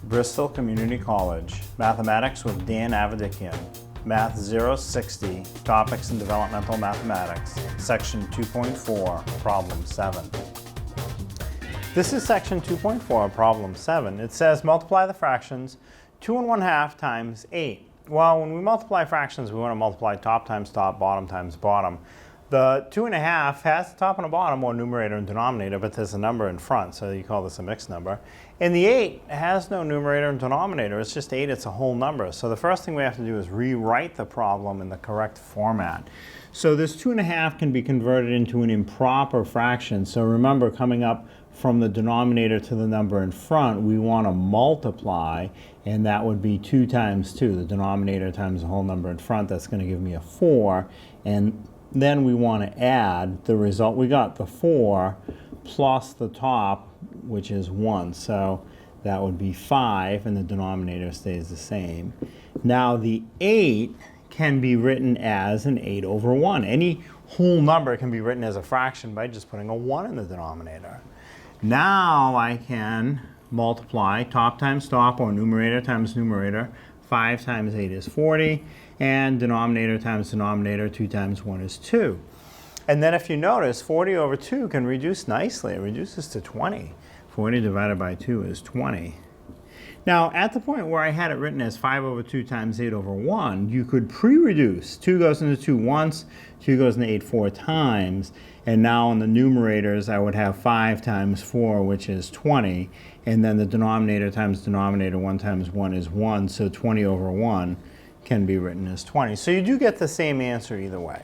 Bristol Community College, Mathematics with Dan Avedikian, Math 060, Topics in Developmental Mathematics, Section 2.4, Problem 7. This is Section 2.4, Problem 7. It says multiply the fractions 2 1/2 times 8. Well, when we multiply fractions, we want to multiply top times top, bottom times bottom. The 2 1/2 has the top and a bottom, or numerator and denominator, but there's a number in front, so you call this a mixed number. And the 8 has no numerator and denominator. It's just 8, it's a whole number. So the first thing we have to do is rewrite the problem in the correct format. So this 2 1/2 can be converted into an improper fraction. So remember, coming up from the denominator to the number in front, we want to multiply, and that would be 2 times 2, the denominator times the whole number in front. That's going to give me a 4. And then we want to add the result. We got the 4 plus the top, which is 1. So that would be 5, and the denominator stays the same. Now the 8 can be written as an 8 over 1. Any whole number can be written as a fraction by just putting a 1 in the denominator. Now I can multiply top times top, or numerator times numerator. 5 times 8 is 40, and denominator times denominator, 2 times 1 is 2. And then if you notice, 40 over 2 can reduce nicely. It reduces to 20. 40 divided by 2 is 20. Now, at the point where I had it written as 5 over 2 times 8 over 1, you could pre-reduce. 2 goes into 2 once, 2 goes into 8 4 times, and now in the numerators I would have 5 times 4, which is 20, and then the denominator times denominator, 1 times 1 is 1, so 20 over 1 can be written as 20. So you do get the same answer either way.